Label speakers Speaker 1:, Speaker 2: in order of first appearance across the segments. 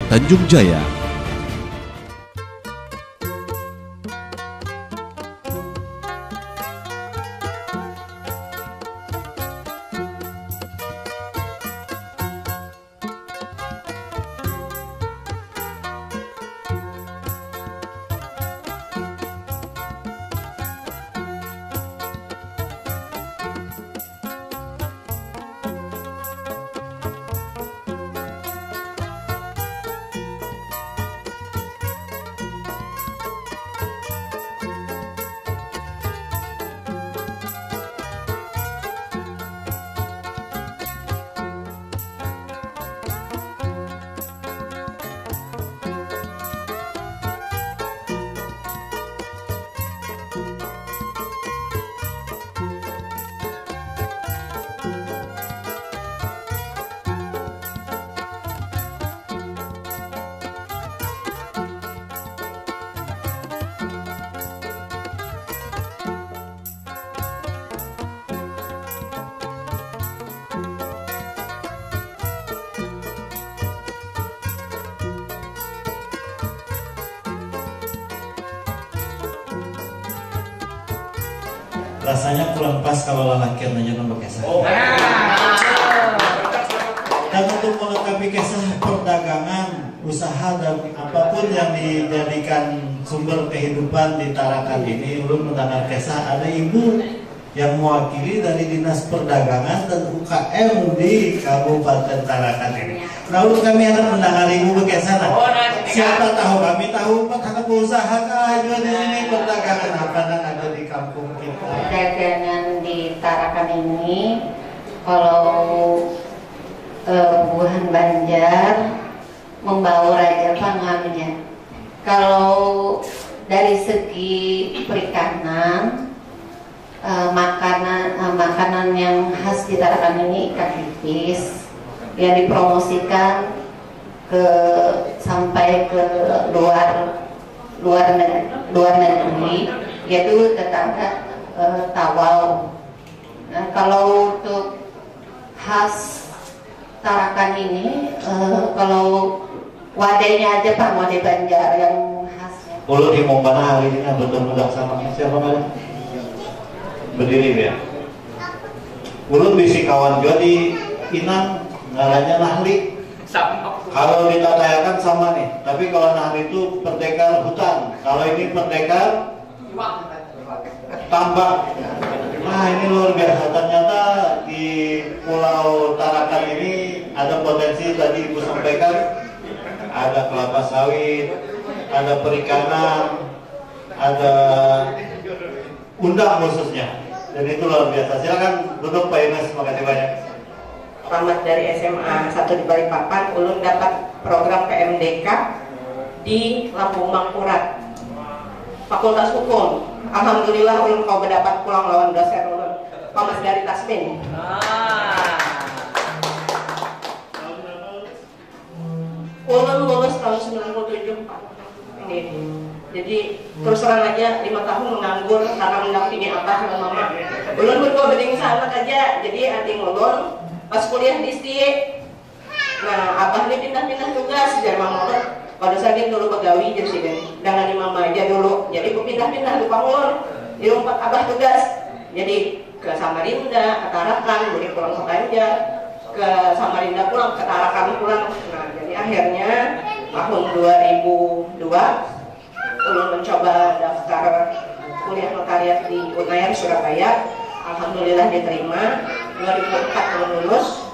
Speaker 1: Tanjung Jaya.
Speaker 2: Rasanya kurang pas kalau lelaki nanya nama kisah. Dan untuk melengkapi kisah perdagangan, usaha dan apapun yang dijadikan sumber kehidupan di Tarakan ini, ulun mendengar kisah ada ibu yang mewakili dari Dinas Perdagangan dan UKM di Kabupaten Tarakan ini. Nah, ulun kami akan mendengar ibu berkisah. Siapa tahu kami tahu karena usaha aja di sini perdagangan apa yang ada di kampung kita.
Speaker 3: Perdagangan di Tarakan ini, kalau Buahan Banjar membawa raja pangannya. Kalau dari segi perikanan, makanan yang khas di Tarakan ini ikan tipis yang dipromosikan sampai ke luar negeri, yaitu tetangga tawau. Nah, kalau untuk khas Tarakan ini, kalau wadainya aja Pak, wadai Banjar yang khasnya.
Speaker 2: Ulun di Mombana hari ini betul-betul sama siapa mana? Berdiri ya. Ulun bisi kawan juga di Inang, ngaranya Nahli. Kalau ditadayakan sama nih, tapi kalau Nahli itu pendekar hutan, kalau ini pendekar tambak. Nah, ini luar biasa. Ternyata di Pulau Tarakan ini ada potensi, tadi Ibu sampaikan, ada kelapa sawit, ada perikanan, ada undang khususnya. Dan itu luar biasa. Silakan duduk Pak Ines, makasih banyak.
Speaker 4: Tamat dari SMA 1 di Balikpapan, ulun dapat program PMDK di Lampung Mangkurat, Fakultas Hukum. Alhamdulillah ulun kau mendapat pulang lawan dosen ulun, Pak Mas dari Tasmin. Ulun lulus tahun 97 Pak. Ini. Jadi terus terang aja 5 tahun menganggur karena mendampingi abah dan mama. Ulun berdua beding sana aja, jadi adik ulun pas kuliah di STIE. Nah, abah ini pindah-pindah tugas dari mama ulun. Pada saat itu dulu pegawai jadi sih, dengan mama aja dulu. Jadi aku pindah-pindah di Panglon, di rumah abah tugas. Jadi ke Samarinda, ke Tarakan, boleh pulang ke Banjar, ke Samarinda pulang, ke Tarakan pulang. Nah, jadi akhirnya tahun 2002, ulun mencoba daftar kuliah notariat di UNAIR Surabaya. Alhamdulillah diterima. 2004 ulun lulus,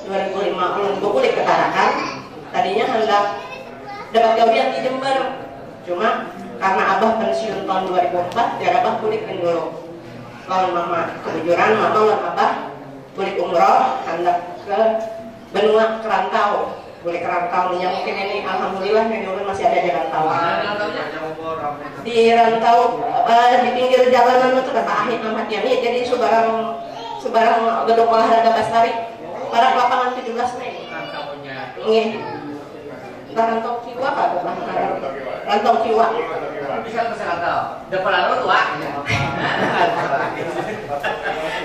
Speaker 4: 2005 ulun balik ke Tarakan. Tadinya hendak dapat gawian di Jember, cuma karena abah pensiun tahun 2004, ya abah bulikin dulu. Lawan mama, kejujuran mama lawan abah bulik umroh, hendak ke benua kerantau, bulik kerantau. Yang mungkin ini alhamdulillah ini masih ada di rantauan. Di rantau di pinggir jalanan itu kata Ahid Ahmad Yani, jadi sebarang gedung olahraga Bastari, pada lapangan 17 Mei. Nggih. Rantau Kiwa apa? Rantau Kiwa.
Speaker 5: Bisa ke rantau. Depan lalu tua.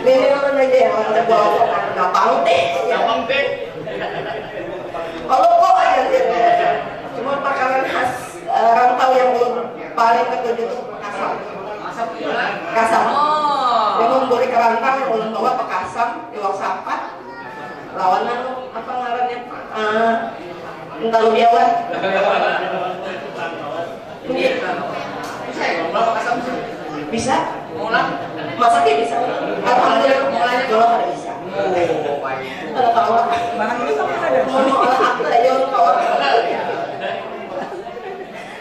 Speaker 4: Ini orang aja yang orang bawa gampang deh.
Speaker 5: Gampang deh.
Speaker 4: Kalau kok aja sih. paling ketujuh kasam.
Speaker 5: Masa punya?
Speaker 4: Kasam.
Speaker 5: Oh.
Speaker 4: Dia memberi kerantang yang ulun bawa ke kasam di Waksapat. Lawanan apa ngarannya? Entah lu biawat.
Speaker 5: Bisa ya? Berapa kasam?
Speaker 4: Bisa?
Speaker 5: Mulai?
Speaker 4: Masaknya bisa. Alhamdulillah mulanya kalau ada bisa.
Speaker 5: Oh, baik.
Speaker 4: Kalau kawan. Mau olah akta aja orang kawan.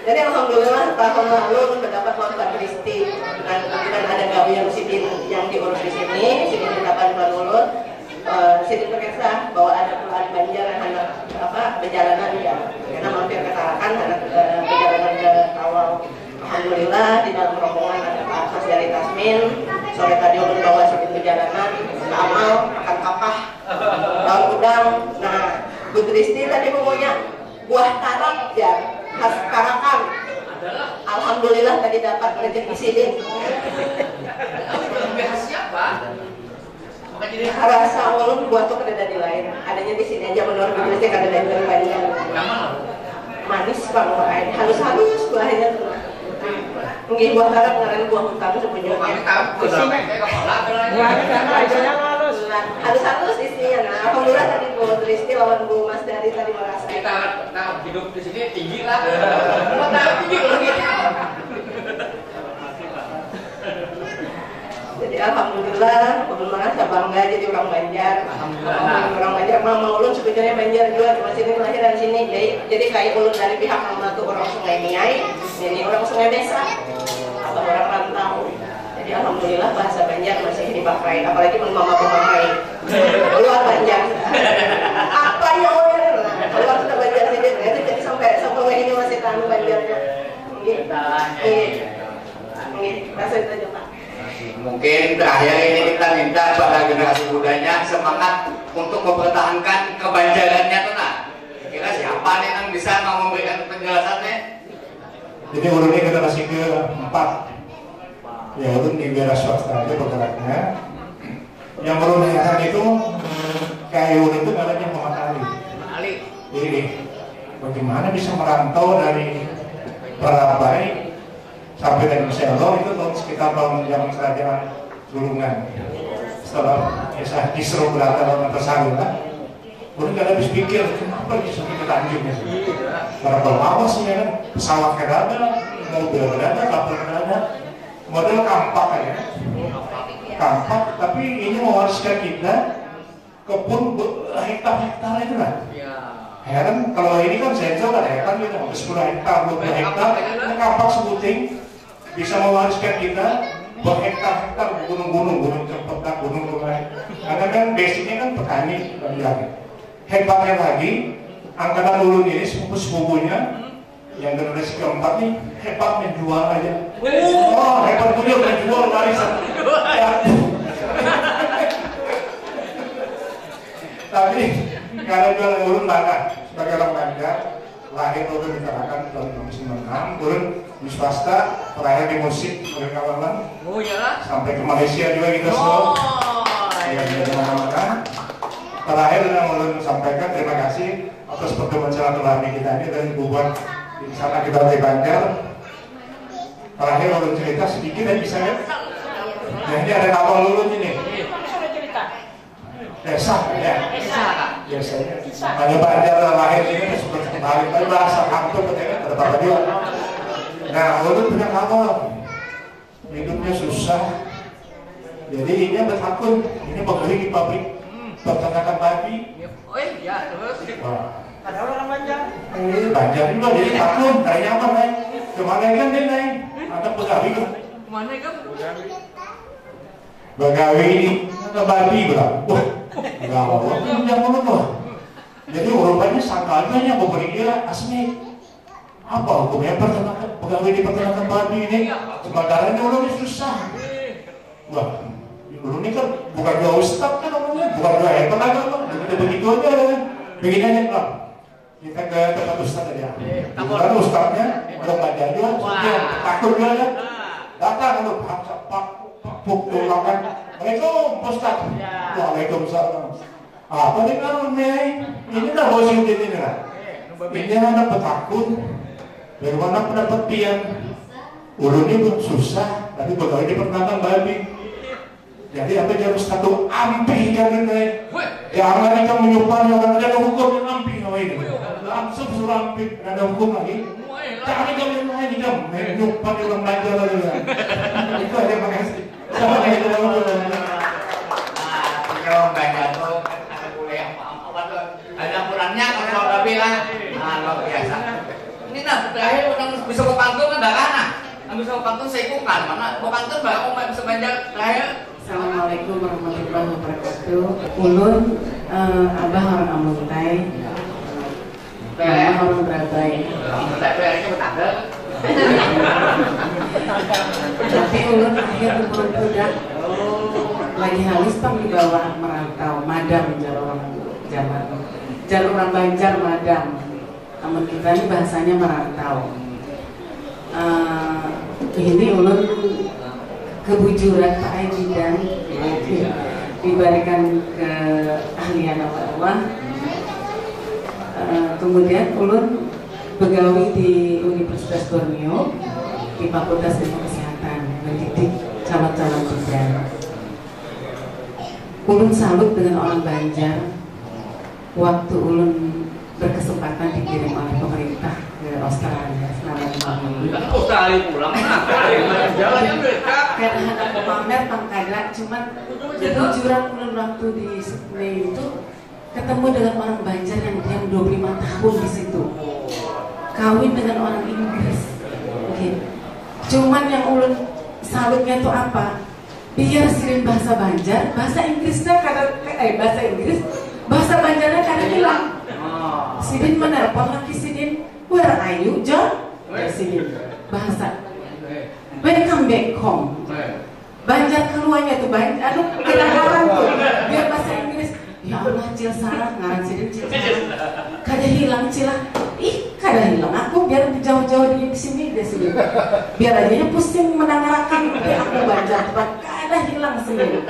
Speaker 4: Jadi alhamdulillah tahun lalu mendapat manfaat Kristi dan ada gawe yang sidin yang diurus di sini, sidin dapat ulun. Sidin berkisah bahwa ada pelan Banjar yang anak perjalanan ya, karena mampir ke Tarakan anak perjalanan ke Tawau. Alhamdulillah di dalam rombongan ada Pak Asas dari Tasmin. Sore tadi ulun bawa sidin perjalanan ke Amal makan kapah, daun udang. Nah, Bu Kristi tadi pokoknya buah tarak ya khas Tarakan. Alhamdulillah tadi dapat rezeki sidin.
Speaker 5: Khas siapa? Bukan jadi
Speaker 4: Rasa ulun buat tuh kada di lain. Adanya di sini aja menurut Bu Kristi kada dari Banjar. Manis banget, halus-halus buahnya tuh. Mungkin buah tarak ngaran buah hutan sebenarnya. Halus-halus isinya. Nah, alhamdulillah tadi Bu Kristi lawan Bu Mas Dari tadi merasa.
Speaker 5: Kita hidup di sini tinggi lah. Kita tinggi lagi.
Speaker 4: Jadi alhamdulillah, ulun merasa bangga jadi orang Banjar. Orang Banjar, mama ulun sebetulnya Banjar juga, cuma sini lahir dari sini. Jadi kayak ulun dari pihak mama tuh orang Sungai Miai, jadi orang Sungai Besa atau orang rantau. Jadi alhamdulillah bahasa Banjar masih dipakai, apalagi mama pemakai. Keluar Banjar. Apa ya orang? Keluar sudah Banjar sih, jadi sampai ini masih tahu Banjarnya. Rasa itu aja Pak.
Speaker 5: Mungkin terakhir ini kita minta pada generasi mudanya semangat untuk mempertahankan kebanjarannya tuh nah. Kira siapa nih yang bisa mau memberikan penjelasannya?
Speaker 1: Jadi ulun ini generasi keempat. Ya ulun di daerah swasta aja bergeraknya. Yang ulun lihat itu kayak ulun itu namanya Muhammad Ali. Jadi bagaimana bisa merantau dari Perabai sampai dari Selo itu sekitar tahun zaman kerajaan Gulungan. Setelah kisah Kisru berada dalam persalinan, udah gak habis pikir kenapa bisa kita Tanjung ya. Karena kalau awas ya kan pesawat ada, mobil ada, kapal ada, model kampak aja. Kampak, tapi ini mewariskan kita kebun hektar-hektar itu kan. Heran kalau ini kan sensor kan hektar gitu, 10 hektar, 20 hektar, ini kampak sebuting. Bisa mewariskan kita berhektar-hektar gunung-gunung, gunung Cempedak, gunung Rumai. Karena kan basicnya kan petani, hebatnya lagi, angkatan ulun ini sepupu-sepupunya yang generasi keempat nih hebat menjual aja. Oh hebat punya menjual warisan. Tapi karena jualan ulun bangga sebagai orang Banjar. Lahir ulun di Tarakan tahun 1996, ulun di swasta, terakhir di musik oleh kawalan.
Speaker 5: Oh ya?
Speaker 1: Sampai ke Malaysia juga kita semua. Yang di mana-mana. Terakhir yang ulun sampaikan terima kasih atas pertemuan silaturahmi kita ini dari bubuan di sana kita dari Banjar. Terakhir ulun cerita sedikit aja bisa ya. Jadi ada kapal ulun ini. Desa ya. Biasanya. Hanya Banjar lahir ini sudah kembali, tapi bahasa kampung katanya ada apa juga. Nah, ulun punya kapal, hidupnya susah. Jadi ini bertakun, ini bekerja di pabrik peternakan babi.
Speaker 5: Oh iya, terus.
Speaker 1: Ada orang Banjar. Banjar juga jadi takun, dari nyaman naik. Kemana kan dia naik? Ada pegawi kan?
Speaker 5: Kemana kan?
Speaker 1: Begawi ini ada babi berapa? Wah, gawat ini yang mana? Jadi rupanya sangkanya mau beri dia asmi. Apa hukumnya peternakan pegawai di peternakan babi ini? Sementara ini orang susah. Wah, dulu ini kan bukan dua ustaz kan namanya, bukan dua tenaga kan? Kita begitu aja kan? Begini aja kan? Kita ke tempat ustaz aja. Bukan ustaznya, orang Banjar juga, takut dia kan? Datang lu pak pukul kan? Waalaikumsalam ustaz. Waalaikumsalam. Apa nih kan ini dah bos ini kan? Ini ada petakun. Dari mana pendapat pian? Ulun ini susah, tapi pegawai di pertama babi. Jadi apa harus satu ampih kan ini. Jangan kita menyuppah orang ada hukum yang ampih ini. Langsung suruh ampih, ada hukum lagi. Jangan kita menyuppah kita menyuppah orang belajar lagi. Itu aja makasih. Sama kayak itu dulu.
Speaker 5: Kalau belajar tuh ada boleh apa tuh? Ada aturannya kalau udah bilang, luar biasa. Ini nah terakhir orang bisa kepantun kan darahnya. Yang bisa kepantun saya bukan mana? Kepantun baru mau bisa belajar terakhir.
Speaker 6: Assalamualaikum warahmatullahi wabarakatuh. Ulun abah orang Amuntai, mama orang Berabai. Tapi ulun akhir umur udah lagi halus pang dibawa merantau, madam jalur orang zaman, jalur orang Banjar madam. Namun kita ini bahasanya merantau. Ini ulun kebujuran Pak Aji dan diberikan ke ahlian Allah. Kemudian ulun begawi di Universitas Borneo di Fakultas Ilmu Kesehatan, mendidik calon-calon bidan. Ulun salut dengan orang Banjar waktu ulun berkesempatan dikirim oleh pemerintah ke Australia selama 5 minggu.
Speaker 5: Australia pulang, jalannya mereka.
Speaker 6: Karena ada pamer pangkadra, cuman kejujuran ulun waktu di Sydney itu ketemu dengan orang Banjar yang diam 25 tahun di situ, kawin dengan orang Inggris. Okay. Cuman yang ulun salutnya itu apa? Biar sirin bahasa Banjar, bahasa Inggrisnya bahasa Inggris, bahasa Banjarnya kadang hilang. Sidin menelpon lagi Sidin, where are you, John? Sidin bahasa. Welcome back home. Banjar keluarnya tuh banyak, aduh kadang-kadang tuh biar bahasa Inggris. Ya Allah, cil salah ngaran Sidin cil salah. Kada hilang cilah. Ih, kada hilang. Aku biar jauh-jauh di sini deh Sidin. Biar aja pusing menangarakan aku Banjar, kada hilang Sidin.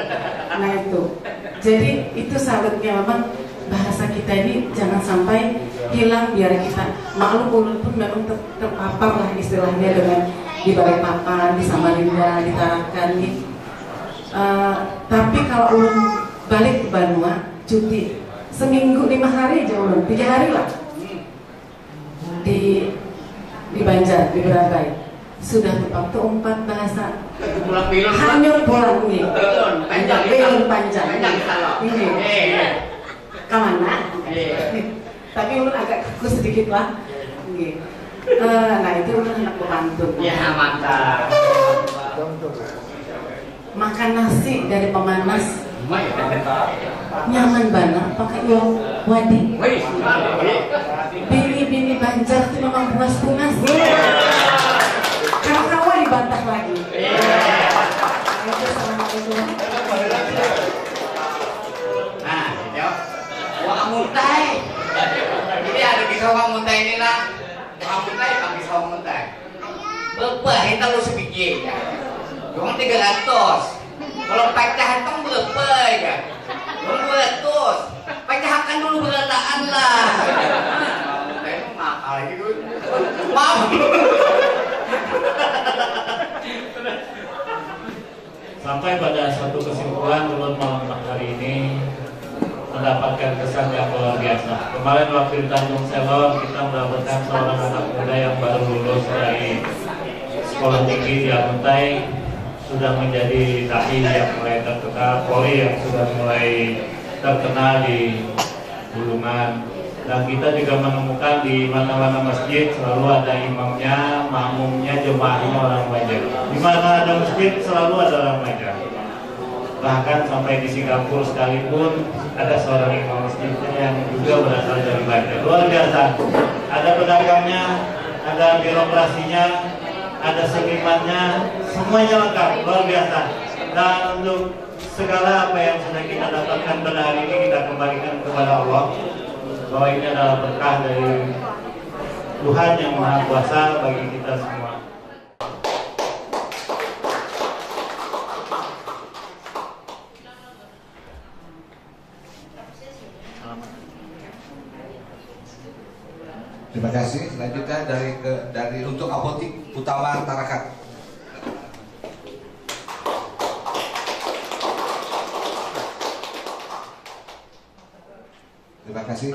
Speaker 6: Nah itu. Jadi itu salutnya memang bahasa kita ini jangan sampai hilang, biar kita maklum ulun pun memang terpapar lah istilahnya dengan di Balikpapan, di Samarinda, di Tarakan gitu. Tapi kalau ulun balik ke Banua cuti seminggu 5 hari aja ulun, 3 hari lah di Banjar, di Berabai sudah tepat tuh 4 bahasa. Hanyut pulang nih, panjang ini kemana? Tapi ulun agak kaku sedikit lah. Nah itu ulun anak pemantun.
Speaker 5: Ya mantap.
Speaker 6: Makan nasi dari pemanas, nyaman banget pakai uang wadi. Bini-bini Banjar itu memang puas punas. Kawan-kawan dibantah lagi. Assalamualaikum.
Speaker 5: Nah, jawab. Wah muntai. Jadi ada kisah wang muntai ini lah. Wang muntai, kami kisah wang muntai. Berapa? Kita lu sebiji ya. Cuma 300. Kalau pecahan kan berapa ya? 200. Pecahkan dulu berataan lah. Muntai itu makal gitu. Maaf.
Speaker 2: Sampai pada satu kesimpulan ulun malam hari ini mendapatkan kesan yang luar biasa. Kemarin waktu di Tanjung Selor kita mendapatkan seorang anak muda yang baru lulus dari sekolah tinggi di Amuntai, sudah menjadi dai yang mulai terkenal, Polri yang sudah mulai terkenal di Bulungan. Dan kita juga menemukan di mana-mana masjid selalu ada imamnya, makmumnya, jemaahnya orang Banjar. Di mana ada masjid selalu ada orang Banjar. Bahkan sampai di Singapura sekalipun ada seorang imam masjidnya yang juga berasal dari Banjar. Luar biasa. Ada pedagangnya, ada birokrasinya, ada senimannya, semuanya lengkap, luar biasa. Dan untuk segala apa yang sudah kita dapatkan pada hari ini kita kembalikan kepada Allah, bahwa ini adalah berkah dari Tuhan yang Maha Kuasa bagi kita semua.
Speaker 7: Terima kasih. Selanjutnya dari untuk Apotik Utama Tarakan.
Speaker 1: kasih.